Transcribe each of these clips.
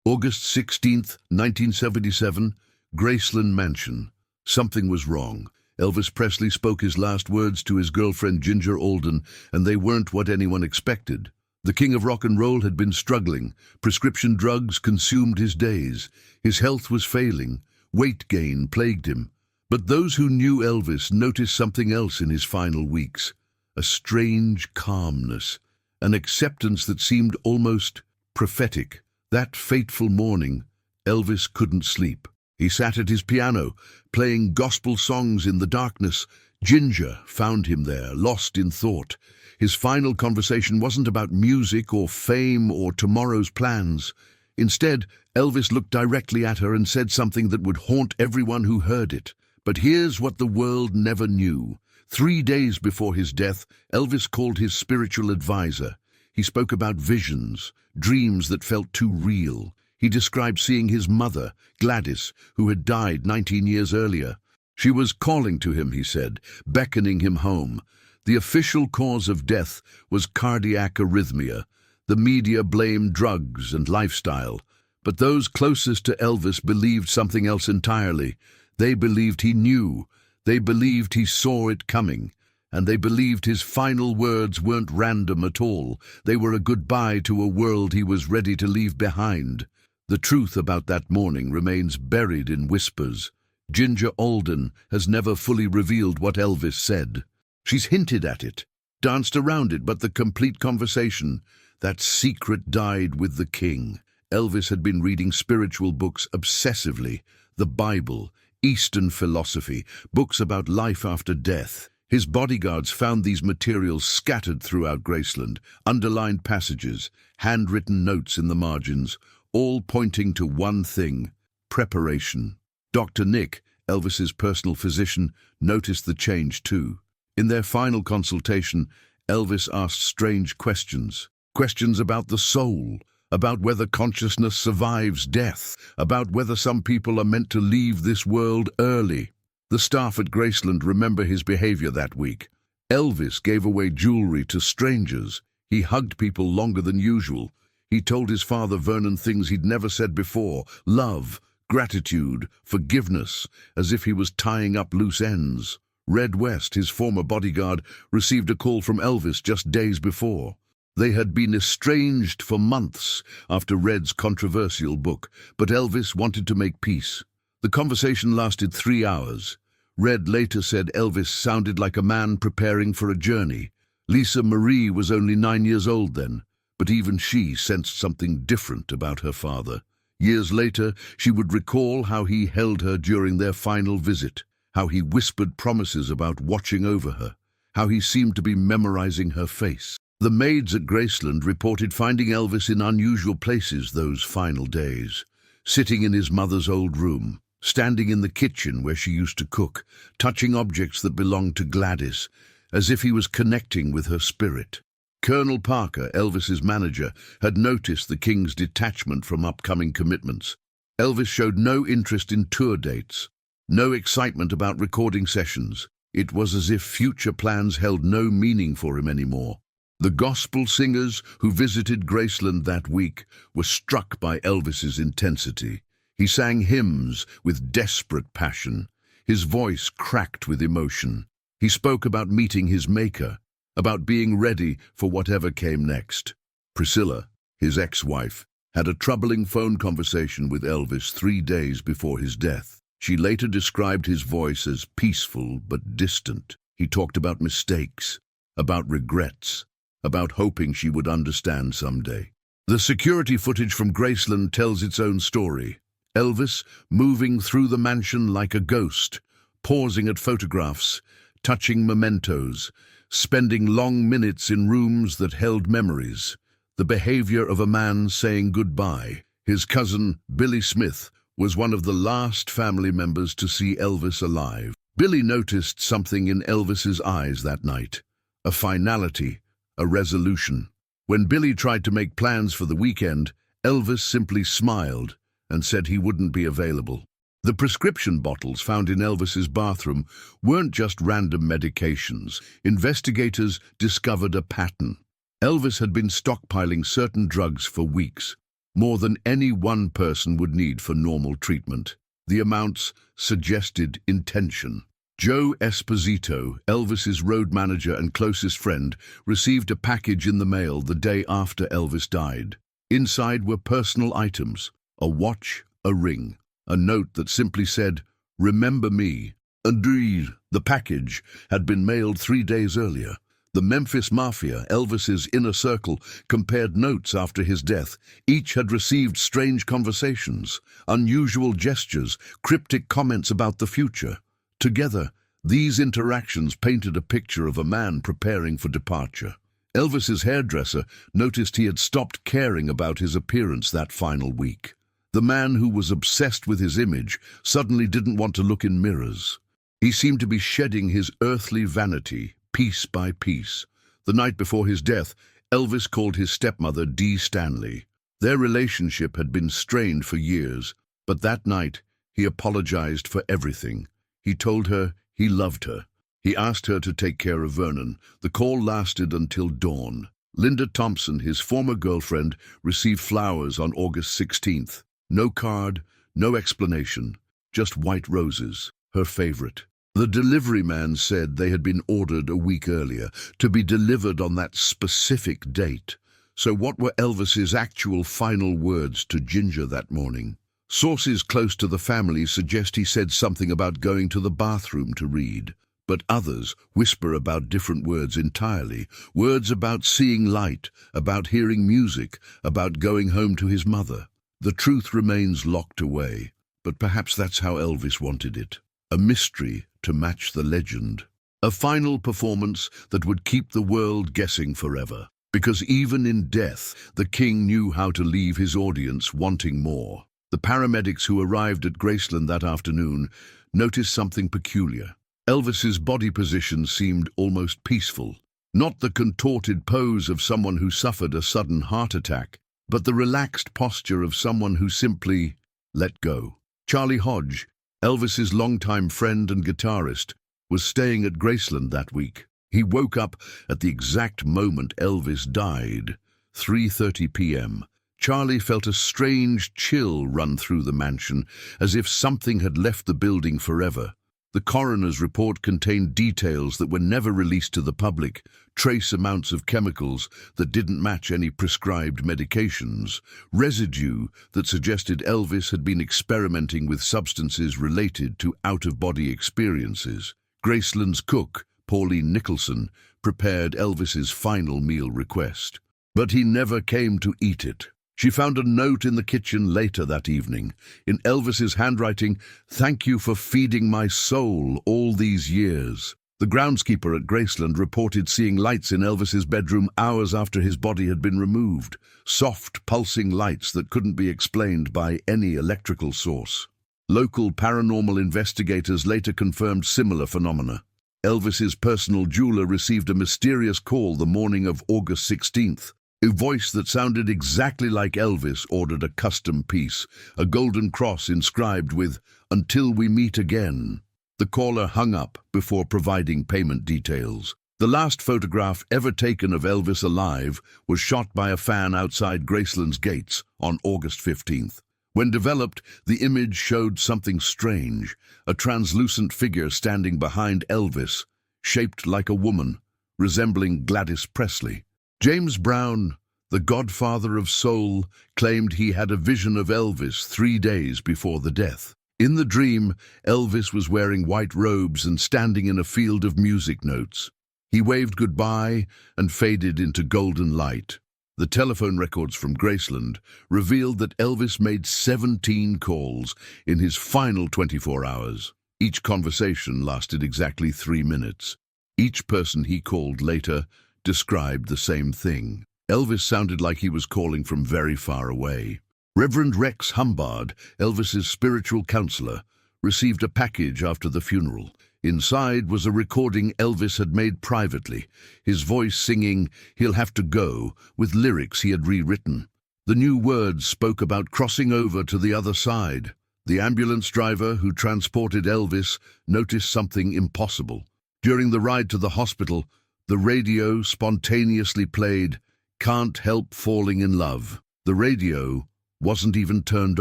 August 16th, 1977, Graceland Mansion. Something was wrong. Elvis Presley spoke his last words to his girlfriend Ginger Alden, and they weren't what anyone expected. The king of rock and roll had been struggling. Prescription drugs consumed his days. His health was failing. Weight gain plagued him. But those who knew Elvis noticed something else in his final weeks. A strange calmness, an acceptance that seemed almost prophetic. That fateful morning, Elvis couldn't sleep. He sat at his piano, playing gospel songs in the darkness. Ginger found him there, lost in thought. His final conversation wasn't about music or fame or tomorrow's plans. Instead, Elvis looked directly at her and said something that would haunt everyone who heard it. But here's what the world never knew. 3 days before his death, Elvis called his spiritual advisor. He spoke about visions, dreams that felt too real. He described seeing his mother, Gladys, who had died 19 years earlier. She was calling to him, he said, beckoning him home. The official cause of death was cardiac arrhythmia. The media blamed drugs and lifestyle. But those closest to Elvis believed something else entirely. They believed he knew. They believed he saw it coming. And they believed his final words weren't random at all. They were a goodbye to a world he was ready to leave behind. The truth about that morning remains buried in whispers. Ginger Alden has never fully revealed what Elvis said. She's hinted at it, danced around it, but the complete conversation, that secret died with the king. Elvis had been reading spiritual books obsessively, the Bible, Eastern philosophy, books about life after death. His bodyguards found these materials scattered throughout Graceland, underlined passages, handwritten notes in the margins, all pointing to one thing: preparation. Dr. Nick, Elvis's personal physician, noticed the change too. In their final consultation, Elvis asked strange questions. Questions about the soul, about whether consciousness survives death, about whether some people are meant to leave this world early. The staff at Graceland remember his behavior that week. Elvis gave away jewelry to strangers. He hugged people longer than usual. He told his father Vernon things he'd never said before: love, gratitude, forgiveness, as if he was tying up loose ends. Red West, his former bodyguard, received a call from Elvis just days before. They had been estranged for months after Red's controversial book, but Elvis wanted to make peace. The conversation lasted 3 hours. Red later said Elvis sounded like a man preparing for a journey. Lisa Marie was only 9 years old then, but even she sensed something different about her father. Years later, she would recall how he held her during their final visit, how he whispered promises about watching over her, how he seemed to be memorizing her face. The maids at Graceland reported finding Elvis in unusual places those final days, sitting in his mother's old room, standing in the kitchen where she used to cook, touching objects that belonged to Gladys, as if he was connecting with her spirit. Colonel Parker, Elvis's manager, had noticed the king's detachment from upcoming commitments. Elvis showed no interest in tour dates, no excitement about recording sessions. It was as if future plans held no meaning for him anymore. The gospel singers who visited Graceland that week were struck by Elvis's intensity. He sang hymns with desperate passion. His voice cracked with emotion. He spoke about meeting his maker, about being ready for whatever came next. Priscilla, his ex-wife, had a troubling phone conversation with Elvis 3 days before his death. She later described his voice as peaceful but distant. He talked about mistakes, about regrets, about hoping she would understand someday. The security footage from Graceland tells its own story. Elvis moving through the mansion like a ghost, pausing at photographs, touching mementos, spending long minutes in rooms that held memories. The behavior of a man saying goodbye. His cousin, Billy Smith, was one of the last family members to see Elvis alive. Billy noticed something in Elvis's eyes that night. A finality, a resolution. When Billy tried to make plans for the weekend, Elvis simply smiled and said he wouldn't be available. The prescription bottles found in Elvis's bathroom weren't just random medications. Investigators discovered a pattern. Elvis had been stockpiling certain drugs for weeks. more than any one person would need for normal treatment. The amounts suggested intention. Joe Esposito, Elvis's road manager and closest friend, received a package in the mail the day after Elvis died. Inside were personal items, a watch, a ring, a note that simply said, "Remember me." Indeed, the package had been mailed 3 days earlier. The Memphis Mafia, Elvis's inner circle, compared notes after his death. Each had received strange conversations, unusual gestures, cryptic comments about the future. Together, these interactions painted a picture of a man preparing for departure. Elvis's hairdresser noticed he had stopped caring about his appearance that final week. The man who was obsessed with his image suddenly didn't want to look in mirrors. He seemed to be shedding his earthly vanity, piece by piece. The night before his death, Elvis called his stepmother Dee Stanley. Their relationship had been strained for years, but that night he apologized for everything. He told her he loved her. He asked her to take care of Vernon. The call lasted until dawn. Linda Thompson, his former girlfriend, received flowers on August 16th. No card, no explanation, just white roses, her favorite. The delivery man said they had been ordered a week earlier, to be delivered on that specific date. So what were Elvis's actual final words to Ginger that morning? Sources close to the family suggest he said something about going to the bathroom to read, but others whisper about different words entirely. Words about seeing light, about hearing music, about going home to his mother. The truth remains locked away, but perhaps that's how Elvis wanted it. A mystery to match the legend. A final performance that would keep the world guessing forever. Because even in death, the king knew how to leave his audience wanting more. The paramedics who arrived at Graceland that afternoon noticed something peculiar. Elvis's body position seemed almost peaceful. Not the contorted pose of someone who suffered a sudden heart attack, but the relaxed posture of someone who simply let go. Charlie Hodge, Elvis's longtime friend and guitarist, was staying at Graceland that week. He woke up at the exact moment Elvis died, 3:30 p.m. Charlie felt a strange chill run through the mansion, as if something had left the building forever. The coroner's report contained details that were never released to the public, trace amounts of chemicals that didn't match any prescribed medications, residue that suggested Elvis had been experimenting with substances related to out-of-body experiences. Graceland's cook, Pauline Nicholson, prepared Elvis's final meal request. But he never came to eat it. She found a note in the kitchen later that evening. In Elvis's handwriting, "Thank you for feeding my soul all these years." The groundskeeper at Graceland reported seeing lights in Elvis's bedroom hours after his body had been removed. Soft, pulsing lights that couldn't be explained by any electrical source. Local paranormal investigators later confirmed similar phenomena. Elvis's personal jeweler received a mysterious call the morning of August 16th. A voice that sounded exactly like Elvis ordered a custom piece, a golden cross inscribed with "Until we meet again." The caller hung up before providing payment details. The last photograph ever taken of Elvis alive was shot by a fan outside Graceland's gates on August 15th. When developed, the image showed something strange, a translucent figure standing behind Elvis, shaped like a woman, resembling Gladys Presley. James Brown, the godfather of soul, claimed he had a vision of Elvis 3 days before the death. In the dream, Elvis was wearing white robes and standing in a field of music notes. He waved goodbye and faded into golden light. The telephone records from Graceland revealed that Elvis made 17 calls in his final 24 hours. Each conversation lasted exactly 3 minutes. Each person he called later described the same thing. Elvis sounded like he was calling from very far away. Reverend Rex Humbard, Elvis's spiritual counselor, received a package after the funeral. Inside was a recording Elvis had made privately, his voice singing "He'll Have to Go" with lyrics he had rewritten. The new words spoke about crossing over to the other side. The ambulance driver who transported Elvis noticed something impossible. During the ride to the hospital, the radio spontaneously played "Can't Help Falling in Love." The radio wasn't even turned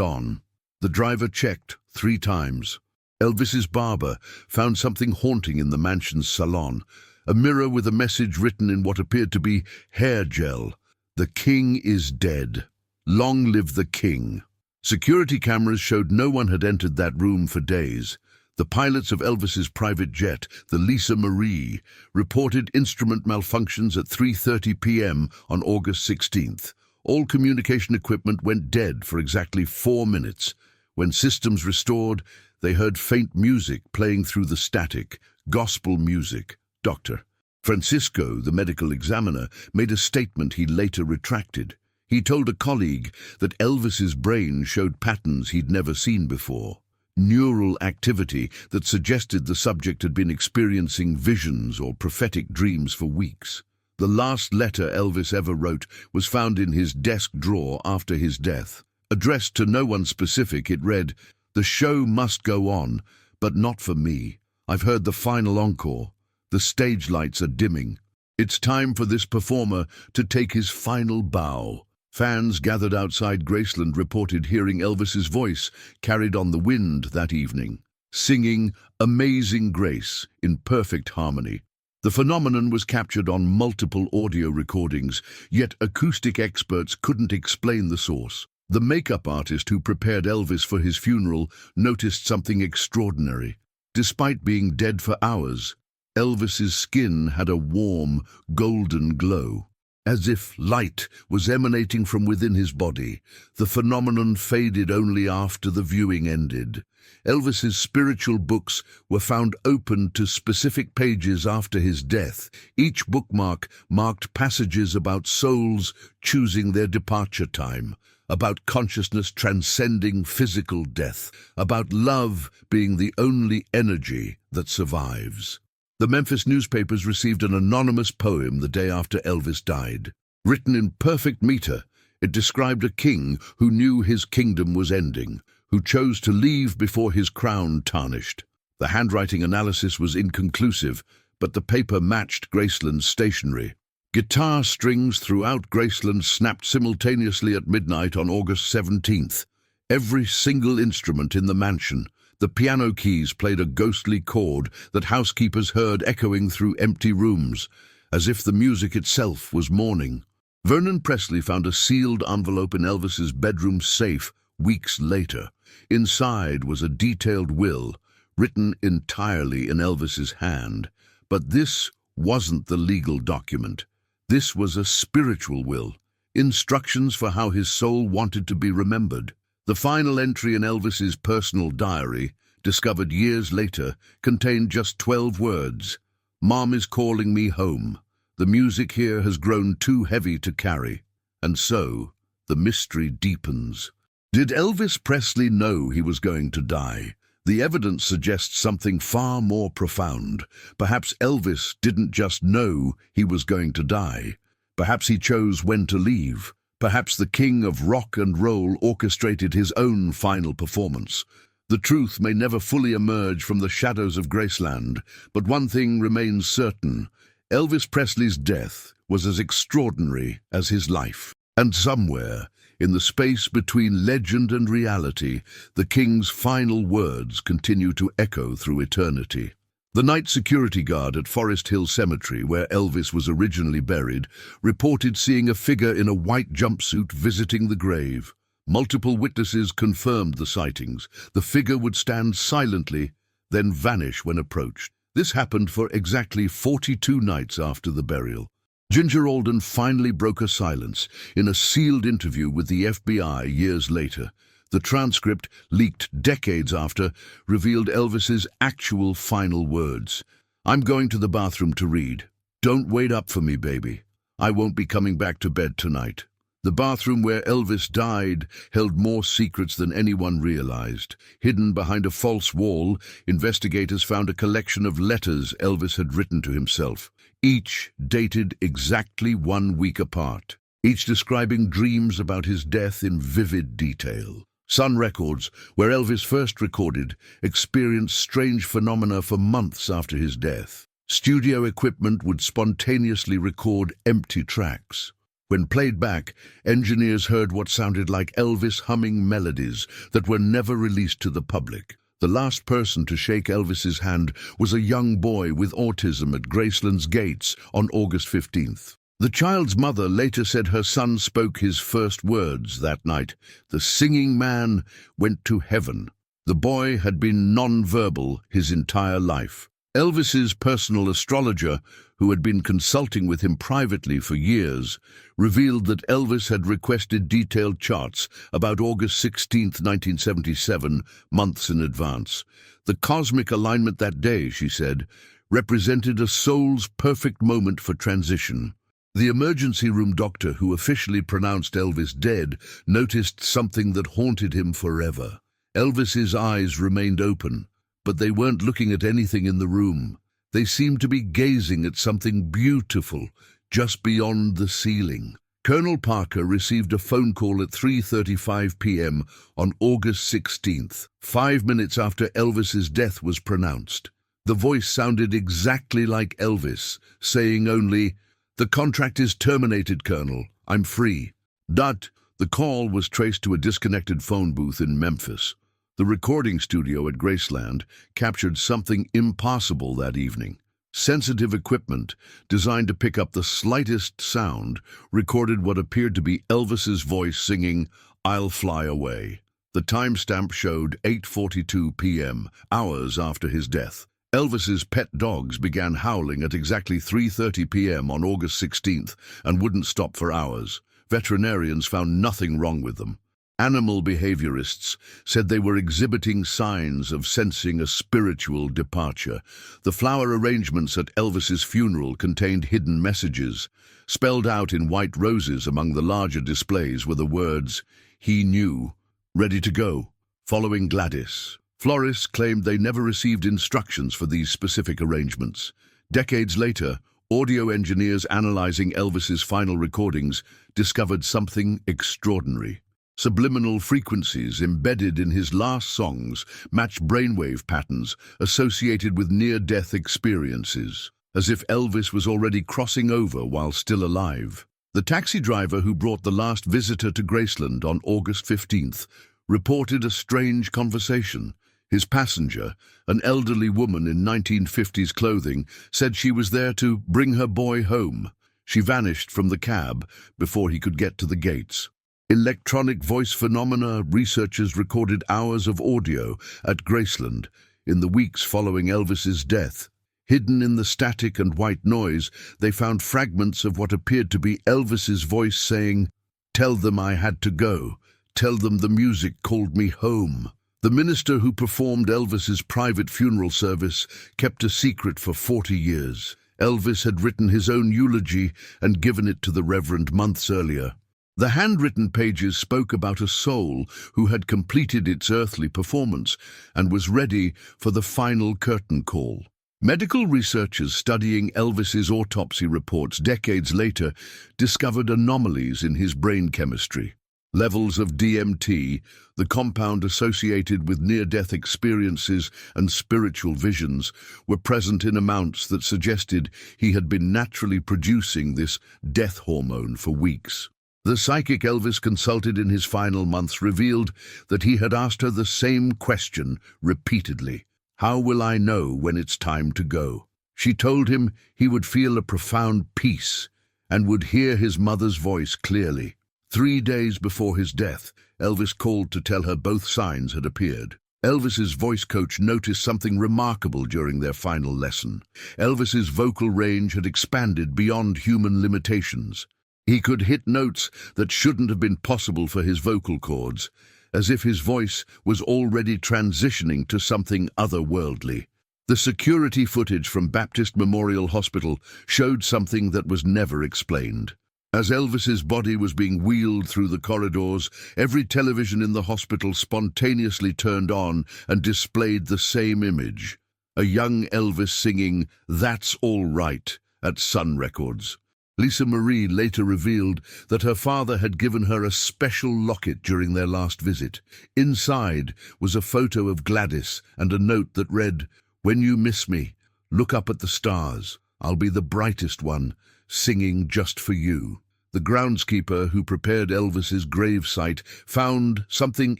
on. The driver checked 3 times. Elvis's barber found something haunting in the mansion's salon, a mirror with a message written in what appeared to be hair gel. "The king is dead. Long live the king." Security cameras showed no one had entered that room for days. The pilots of Elvis's private jet, the Lisa Marie, reported instrument malfunctions at 3:30 p.m. on August 16th. All communication equipment went dead for exactly 4 minutes. When systems restored, they heard faint music playing through the static, gospel music. Dr. Francisco, the medical examiner, made a statement he later retracted. He told a colleague that Elvis's brain showed patterns he'd never seen before. Neural activity that suggested the subject had been experiencing visions or prophetic dreams for weeks. The last letter Elvis ever wrote was found in his desk drawer after his death. Addressed to no one specific, it read, "The show must go on, but not for me. I've heard the final encore. The stage lights are dimming. It's time for this performer to take his final bow." Fans gathered outside Graceland reported hearing Elvis's voice carried on the wind that evening, singing "Amazing Grace" in perfect harmony. The phenomenon was captured on multiple audio recordings, yet acoustic experts couldn't explain the source. The makeup artist who prepared Elvis for his funeral noticed something extraordinary. Despite being dead for hours, Elvis's skin had a warm, golden glow, as if light was emanating from within his body. The phenomenon faded only after the viewing ended. Elvis's spiritual books were found open to specific pages after his death. Each bookmark marked passages about souls choosing their departure time, about consciousness transcending physical death, about love being the only energy that survives. The Memphis newspapers received an anonymous poem the day after Elvis died. Written in perfect meter, it described a king who knew his kingdom was ending, who chose to leave before his crown tarnished. The handwriting analysis was inconclusive, but the paper matched Graceland's stationery. Guitar strings throughout Graceland snapped simultaneously at midnight on August 17th. Every single instrument in the mansion, the piano keys played a ghostly chord that housekeepers heard echoing through empty rooms, as if the music itself was mourning. Vernon Presley found a sealed envelope in Elvis's bedroom safe weeks later. Inside was a detailed will, written entirely in Elvis's hand. But this wasn't the legal document. This was a spiritual will, instructions for how his soul wanted to be remembered. The final entry in Elvis's personal diary, discovered years later, contained just 12 words. "Mom is calling me home. The music here has grown too heavy to carry." And so, the mystery deepens. Did Elvis Presley know he was going to die? The evidence suggests something far more profound. Perhaps Elvis didn't just know he was going to die. Perhaps he chose when to leave. Perhaps the king of rock and roll orchestrated his own final performance. The truth may never fully emerge from the shadows of Graceland, but one thing remains certain. Elvis Presley's death was as extraordinary as his life. And somewhere, in the space between legend and reality, the king's final words continue to echo through eternity. The night security guard at Forest Hill Cemetery, where Elvis was originally buried, reported seeing a figure in a white jumpsuit visiting the grave. Multiple witnesses confirmed the sightings. The figure would stand silently, then vanish when approached. This happened for exactly 42 nights after the burial. Ginger Alden finally broke her silence in a sealed interview with the FBI years later. The transcript, leaked decades after, revealed Elvis's actual final words. "I'm going to the bathroom to read. Don't wait up for me, baby. I won't be coming back to bed tonight." The bathroom where Elvis died held more secrets than anyone realized. Hidden behind a false wall, investigators found a collection of letters Elvis had written to himself, each dated exactly 1 week apart, each describing dreams about his death in vivid detail. Sun Records, where Elvis first recorded, experienced strange phenomena for months after his death. Studio equipment would spontaneously record empty tracks. When played back, engineers heard what sounded like Elvis humming melodies that were never released to the public. The last person to shake Elvis's hand was a young boy with autism at Graceland's gates on August 15th. The child's mother later said her son spoke his first words that night. The singing man went to heaven. The boy had been non-verbal his entire life. Elvis's personal astrologer, who had been consulting with him privately for years, revealed that Elvis had requested detailed charts about August 16, 1977, months in advance. The cosmic alignment that day, she said, represented a soul's perfect moment for transition. The emergency room doctor who officially pronounced Elvis dead noticed something that haunted him forever. Elvis's eyes remained open, but they weren't looking at anything in the room. They seemed to be gazing at something beautiful just beyond the ceiling. Colonel Parker received a phone call at 3:35 p.m. on August 16th, 5 minutes after Elvis's death was pronounced. The voice sounded exactly like Elvis, saying only, "The contract is terminated, Colonel. I'm free." The call was traced to a disconnected phone booth in Memphis. The recording studio at Graceland captured something impossible that evening. Sensitive equipment, designed to pick up the slightest sound, recorded what appeared to be Elvis's voice singing, "I'll Fly Away." The timestamp showed 8:42 p.m., hours after his death. Elvis's pet dogs began howling at exactly 3:30 p.m. on August 16th and wouldn't stop for hours. Veterinarians found nothing wrong with them. Animal behaviorists said they were exhibiting signs of sensing a spiritual departure. The flower arrangements at Elvis's funeral contained hidden messages. Spelled out in white roses among the larger displays were the words, "He knew, ready to go, following Gladys." Florists claimed they never received instructions for these specific arrangements. Decades later, audio engineers analyzing Elvis's final recordings discovered something extraordinary. Subliminal frequencies embedded in his last songs matched brainwave patterns associated with near-death experiences, as if Elvis was already crossing over while still alive. The taxi driver who brought the last visitor to Graceland on August 15th reported a strange conversation. His passenger, an elderly woman in 1950s clothing, said she was there to bring her boy home. She vanished from the cab before he could get to the gates. Electronic voice phenomena researchers recorded hours of audio at Graceland in the weeks following Elvis's death. Hidden in the static and white noise, they found fragments of what appeared to be Elvis's voice saying, "Tell them I had to go. Tell them the music called me home." The minister who performed Elvis's private funeral service kept a secret for 40 years. Elvis had written his own eulogy and given it to the Reverend months earlier. The handwritten pages spoke about a soul who had completed its earthly performance and was ready for the final curtain call. Medical researchers studying Elvis's autopsy reports decades later discovered anomalies in his brain chemistry. Levels of DMT, the compound associated with near-death experiences and spiritual visions, were present in amounts that suggested he had been naturally producing this death hormone for weeks. The psychic Elvis consulted in his final months revealed that he had asked her the same question repeatedly. "How will I know when it's time to go?" She told him he would feel a profound peace and would hear his mother's voice clearly. 3 days before his death, Elvis called to tell her both signs had appeared. Elvis's voice coach noticed something remarkable during their final lesson. Elvis's vocal range had expanded beyond human limitations. He could hit notes that shouldn't have been possible for his vocal cords, as if his voice was already transitioning to something otherworldly. The security footage from Baptist Memorial Hospital showed something that was never explained. As Elvis's body was being wheeled through the corridors, every television in the hospital spontaneously turned on and displayed the same image. A young Elvis singing "That's All Right" at Sun Records. Lisa Marie later revealed that her father had given her a special locket during their last visit. Inside was a photo of Gladys and a note that read, "When you miss me, look up at the stars. I'll be the brightest one, singing just for you." The groundskeeper who prepared Elvis's gravesite found something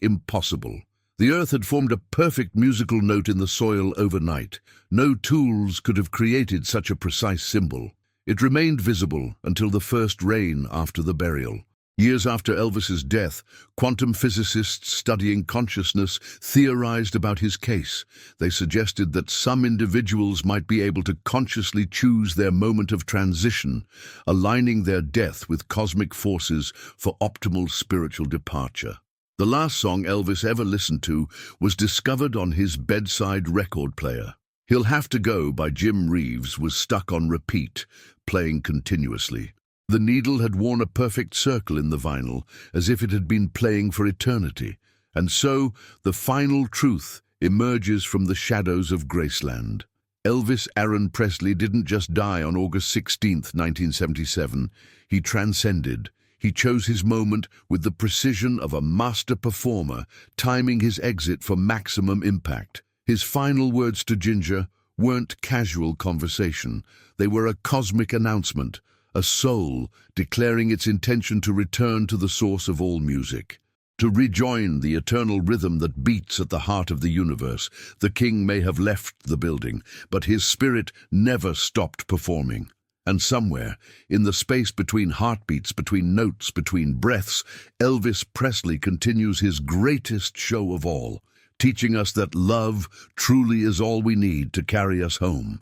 impossible. The earth had formed a perfect musical note in the soil overnight. No tools could have created such a precise symbol. It remained visible until the first rain after the burial. Years after Elvis's death, quantum physicists studying consciousness theorized about his case. They suggested that some individuals might be able to consciously choose their moment of transition, aligning their death with cosmic forces for optimal spiritual departure. The last song Elvis ever listened to was discovered on his bedside record player. "He'll Have to Go" by Jim Reeves was stuck on repeat, playing continuously. The needle had worn a perfect circle in the vinyl, as if it had been playing for eternity. And so, the final truth emerges from the shadows of Graceland. Elvis Aaron Presley didn't just die on August 16th, 1977. He transcended. He chose his moment with the precision of a master performer, timing his exit for maximum impact. His final words to Ginger weren't casual conversation. They were a cosmic announcement, a soul declaring its intention to return to the source of all music, to rejoin the eternal rhythm that beats at the heart of the universe. The king may have left the building, but his spirit never stopped performing. And somewhere, in the space between heartbeats, between notes, between breaths, Elvis Presley continues his greatest show of all, teaching us that love truly is all we need to carry us home.